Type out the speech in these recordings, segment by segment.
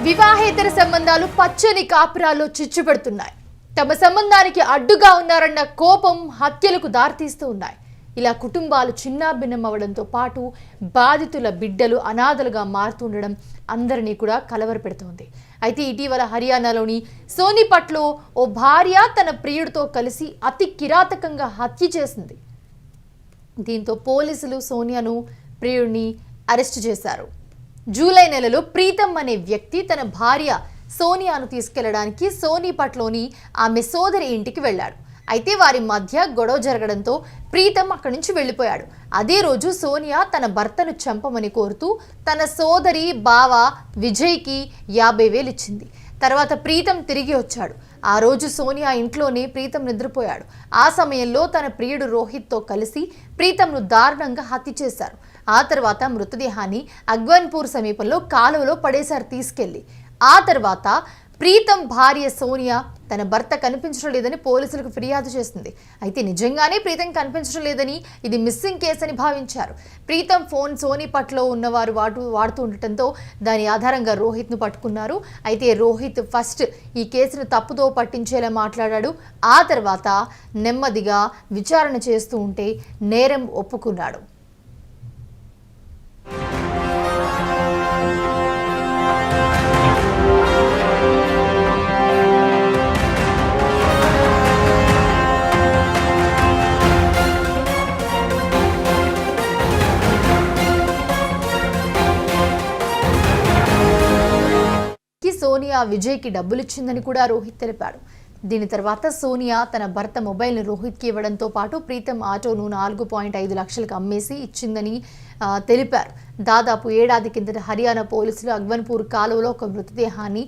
వివాహేతర సంబంధాలు పచ్చని కాపురాల్లో చిచ్చుపెడుతున్నాయి. తమ సంబంధానికి అడ్డుగా ఉన్నారన్న కోపం హత్యలకు దారితీస్తూ ఉన్నాయి. ఇలా కుటుంబాలు చిన్నాభిన్నం అవడంతో పాటు బాధితుల బిడ్డలు అనాథలుగా మారుతుండడం అందరినీ కూడా కలవరపెడుతోంది. అయితే ఇటీవల హర్యానాలోని సోనిపట్లో ఓ భార్య తన ప్రియుడితో కలిసి అతి కిరాతకంగా హత్య చేసింది. దీంతో పోలీసులు సోనియాను ప్రియుడిని అరెస్టు చేశారు. జూలై నెలలో ప్రీతం అనే వ్యక్తి తన భార్య సోనియాను తీసుకెళ్లడానికి సోనిపట్లోని ఆమె సోదరి ఇంటికి వెళ్ళాడు. అయితే వారి మధ్య గొడవ జరగడంతో ప్రీతం అక్కడి నుంచి వెళ్ళిపోయాడు. అదే రోజు సోనియా తన భర్తను చంపమని కోరుతూ తన సోదరి బావ విజయ్కి 50,000 ఇచ్చింది. తర్వాత ప్రీతం తిరిగి వచ్చాడు. ఆ రోజు సోనియా ఇంట్లోనే ప్రీతం నిద్రపోయాడు. ఆ సమయంలో తన ప్రియుడు రోహిత్తో కలిసి ప్రీతంను దారుణంగా హత్య చేశారు. ఆ తర్వాత మృతదేహాన్ని అగ్వన్పూర్ సమీపంలో కాలువలో పడేశారు తీసుకెళ్లి. ఆ తర్వాత ప్రీతం భార్య సోనియా తన భర్త కనిపించడం లేదని పోలీసులకు ఫిర్యాదు చేసింది. అయితే నిజంగానే ప్రీతం కనిపించడం లేదని, ఇది మిస్సింగ్ కేసు అని భావించారు. ప్రీతం ఫోన్ సోనిపట్లో ఉన్నవారు వాడుతూ ఉండటంతో దాని ఆధారంగా రోహిత్ను పట్టుకున్నారు. అయితే రోహిత్ ఫస్ట్ ఈ కేసును తప్పుదో పట్టించేలా మాట్లాడాడు. ఆ తర్వాత నెమ్మదిగా విచారణ చేస్తూ ఉంటే నేరం ఒప్పుకున్నాడు. సోనియా విజయ్కి డబ్బులిచ్చిందని కూడా రోహిత్ తెలిపాడు. దీని తర్వాత సోనియా తన భర్త మొబైల్ను రోహిత్కి ఇవ్వడంతో పాటు ప్రీతం ఆటోను 4.5 లక్షలకు అమ్మేసి ఇచ్చిందని తెలిపారు. దాదాపు ఏడాది కిందట హర్యానా పోలీసులు అగ్వన్పూర్ కాలువలో ఒక మృతదేహాన్ని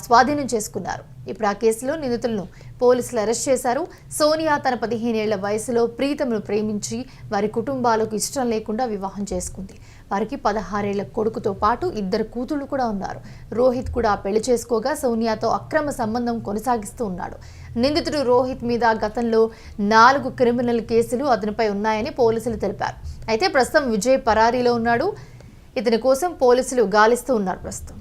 స్వాధీనం చేసుకున్నారు. ఇప్పుడు ఆ కేసులో నిందితులను పోలీసులు అరెస్ట్ చేశారు. సోనియా తన 15 ఏళ్ల వయసులో ప్రీతంను ప్రేమించి వారి కుటుంబాలకు ఇష్టం లేకుండా వివాహం చేసుకుంది. వారికి 16 ఏళ్ల కొడుకుతో పాటు 2 కూతుళ్లు కూడా ఉన్నారు. రోహిత్ కూడా పెళ్లి చేసుకోగా సోనియాతో అక్రమ సంబంధం కొనసాగిస్తూ ఉన్నాడు. నిందితుడు రోహిత్ మీద గతంలో 4 క్రిమినల్ కేసులు అతనిపై ఉన్నాయని పోలీసులు తెలిపారు. అయితే ప్రస్తుతం విజయ్ పరారీలో ఉన్నాడు. ఇతని కోసం పోలీసులు గాలిస్తూ ఉన్నారు ప్రస్తుతం.